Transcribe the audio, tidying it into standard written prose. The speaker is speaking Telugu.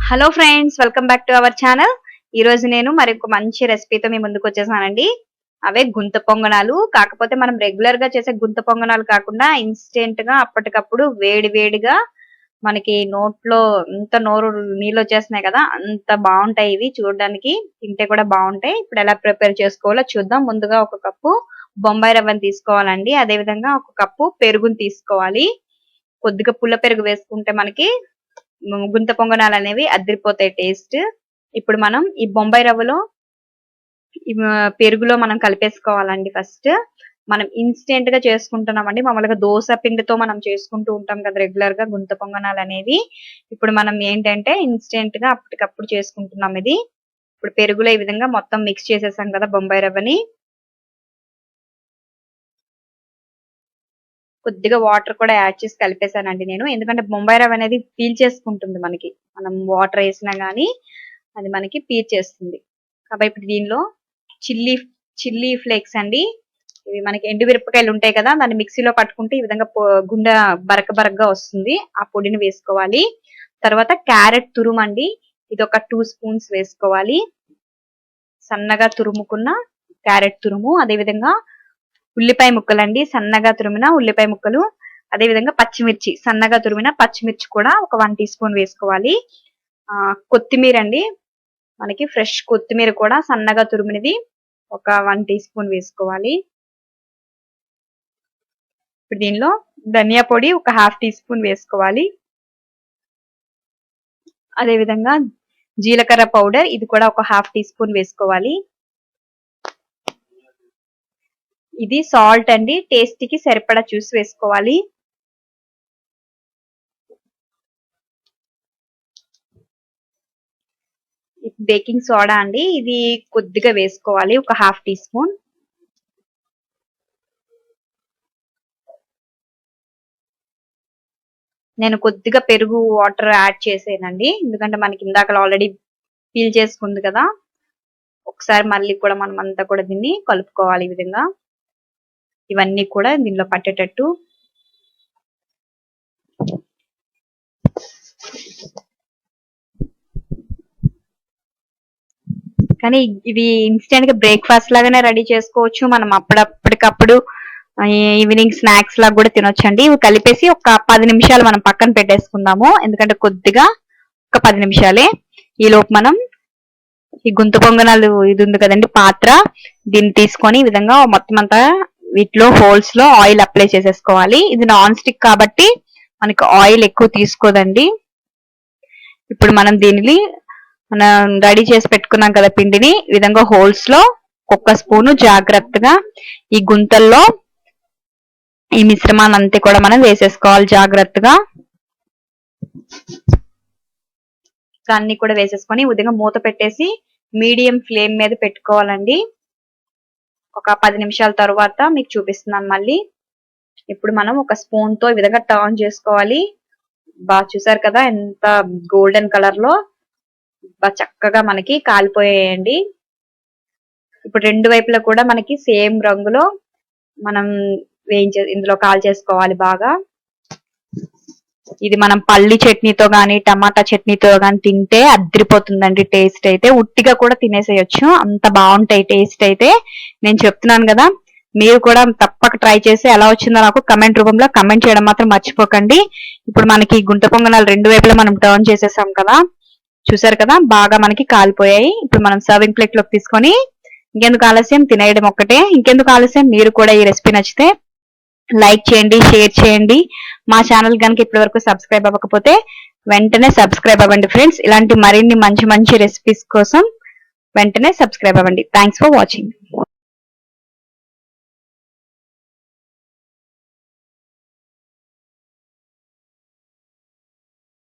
Hello friends, welcome back to our channel. ఈ రోజు నేను మరొక మంచి రెసిపీతో మీ ముందుకు వచ్చేసానండి. అవే గుంత పొంగనాలు. కాకపోతే మనం రెగ్యులర్ గా చేసే గుంత పొంగనాలు కాకుండా ఇన్స్టెంట్ గా అప్పటికప్పుడు వేడి వేడిగా మనకి నోట్లో ఇంత నోరు నీళ్ళు వచ్చేస్తున్నాయి కదా, అంత బాగుంటాయి ఇవి. చూడడానికి తింటే కూడా బాగుంటాయి. ఇప్పుడు ఎలా ప్రిపేర్ చేసుకోవాలో చూద్దాం. ముందుగా ఒక కప్పు బొంబాయి రవ్వని తీసుకోవాలండి. అదే విధంగా ఒక కప్పు పెరుగుని తీసుకోవాలి. కొద్దిగా పుల్ల పెరుగు వేసుకుంటే మనకి గుంత పొంగనాలు అనేవి అదిరిపోతాయి టేస్ట్. ఇప్పుడు మనం ఈ బొంబాయి రవ్వలో పెరుగులో మనం కలిపేసుకోవాలండి. ఫస్ట్ మనం ఇన్స్టెంట్ గా చేసుకుంటున్నామండి. మామూలుగా దోశ పిండితో మనం చేసుకుంటూ ఉంటాం కదా రెగ్యులర్ గా గుంత పొంగనాలు అనేవి. ఇప్పుడు మనం ఏంటంటే ఇన్స్టెంట్ గా అప్పటికప్పుడు చేసుకుంటున్నాం ఇది. ఇప్పుడు పెరుగులో ఈ విధంగా మొత్తం మిక్స్ చేసేసాం కదా బొంబాయి రవ్వని. కొద్దిగా వాటర్ కూడా యాడ్ చేసి కలిపేసానండి నేను. ఎందుకంటే బొంబాయి రవ్వ అనేది పీల్చేసుకుంటుంది మనకి. మనం వాటర్ వేసినా గానీ అది మనకి పీల్చేస్తుంది. కాబట్టి ఇప్పుడు దీనిలో చిల్లీ ఫ్లేక్స్ అండి. ఇవి మనకి ఎండు మిరపకాయలు ఉంటాయి కదా, దాన్ని మిక్సీలో పట్టుకుంటే ఈ విధంగా గుండె బరకగా వస్తుంది. ఆ పొడిని వేసుకోవాలి. తర్వాత క్యారెట్ తురుము అండి. ఇది ఒక 2 స్పూన్స్ వేసుకోవాలి. సన్నగా తురుముకున్న క్యారెట్ తురుము. అదే విధంగా ఉల్లిపాయ ముక్కలండి, సన్నగా తురిమిన ఉల్లిపాయ ముక్కలు. అదే విధంగా పచ్చిమిర్చి, సన్నగా తురిమిన పచ్చిమిర్చి కూడా ఒక 1 టీ స్పూన్ వేసుకోవాలి. కొత్తిమీర అండి, మనకి ఫ్రెష్ కొత్తిమీర కూడా సన్నగా తురిమినది ఒక 1 టీ స్పూన్ వేసుకోవాలి. ఇప్పుడు దీనిలో ధనియా పొడి ఒక 1/2 టీ స్పూన్ వేసుకోవాలి. అదే విధంగా జీలకర్ర పౌడర్, ఇది కూడా ఒక 1/2 టీ స్పూన్ వేసుకోవాలి. ఇది సాల్ట్ అండి, టేస్ట్ కి సరిపడా చూసి వేసుకోవాలి. బేకింగ్ సోడా అండి, ఇది కొద్దిగా వేసుకోవాలి, ఒక 1/2 టీ స్పూన్. నేను కొద్దిగా పెరుగు వాటర్ యాడ్ చేసానండి, ఎందుకంటే మనకి ఇందాక ఆల్రెడీ పీల్ చేసుకుంది కదా. ఒకసారి మళ్ళీ కూడా మనం అంతా కూడా దీన్ని కలుపుకోవాలి. ఈ విధంగా ఇవన్నీ కూడా దీనిలో పట్టేటట్టు. కానీ ఇది ఇన్స్టెంట్ గా బ్రేక్ఫాస్ట్ లాగానే రెడీ చేసుకోవచ్చు. మనం అప్పటికప్పుడు ఈవినింగ్ స్నాక్స్ లాగా కూడా తినొచ్చండి. ఇవి కలిపేసి ఒక 10 నిమిషాలు మనం పక్కన పెట్టేసుకుందాము. ఎందుకంటే కొద్దిగా ఒక 10 నిమిషాలే. ఈ లోపు మనం ఈ గుంత పొంగనాలు ఇది ఉంది కదండి పాత్ర, దీన్ని తీసుకొని ఈ విధంగా మొత్తం అంతా వీటిలో హోల్స్ లో ఆయిల్ అప్లై చేసేసుకోవాలి. ఇది నాన్ స్టిక్ కాబట్టి మనకి ఆయిల్ ఎక్కువ తీసుకోదండి. ఇప్పుడు మనం దీనిని మనం రెడీ చేసి పెట్టుకున్నాం కదా పిండిని, ఈ విధంగా హోల్స్ లో ఒక్క స్పూను జాగ్రత్తగా ఈ గుంతల్లో ఈ మిశ్రమాన్ని అంతా కూడా మనం వేసేసుకోవాలి జాగ్రత్తగా. అన్ని కూడా వేసేసుకొని ఈ విధంగా మూత పెట్టేసి మీడియం ఫ్లేమ్ మీద పెట్టుకోవాలండి. ఒక 10 నిమిషాల తర్వాత మీకు చూపిస్తున్నాను మళ్ళీ. ఇప్పుడు మనం ఒక స్పూన్ తో ఈ విధంగా టర్న్ చేసుకోవాలి. బాగా చూసారు కదా ఎంత గోల్డెన్ కలర్ లో బాగా చక్కగా మనకి కాలిపోయాయండి. ఇప్పుడు రెండు వైపులా కూడా మనకి సేమ్ రంగులో మనం ఇందులో కాల్ చేసుకోవాలి బాగా. ఇది మనం పల్లి చట్నీతో గానీ టమాటా చట్నీతో గానీ తింటే అదిరిపోతుందండి టేస్ట్ అయితే. ఉట్టిగా కూడా తినేసేయచ్చు, అంత బాగుంటాయి టేస్ట్ అయితే. నేను చెప్తున్నాను కదా, మీరు కూడా తప్పక ట్రై చేసి ఎలా వచ్చిందో నాకు కమెంట్ రూపంలో కమెంట్ చేయడం మాత్రం మర్చిపోకండి. ఇప్పుడు మనకి గుంట పొంగనాలు రెండు వైపులా మనం టర్న్ చేసేసాం కదా, చూసారు కదా బాగా మనకి కాలిపోయాయి. ఇప్పుడు మనం సర్వింగ్ ప్లేట్ లోకి తీసుకొని ఇంకెందుకు ఆలస్యం, తినేయడం ఒక్కటే. ఇంకెందుకు ఆలస్యం, మీరు కూడా ఈ రెసిపీ నచ్చితే లైక్ చేయండి, షేర్ చేయండి. మా ఛానల్ కనుక ఇప్పటి వరకు సబ్స్క్రైబ్ అవ్వకపోతే వెంటనే సబ్స్క్రైబ్ అవ్వండి ఫ్రెండ్స్. ఇలాంటి మరిన్ని మంచి మంచి రెసిపీస్ కోసం వెంటనే సబ్స్క్రైబ్ అవ్వండి. Thanks for watching.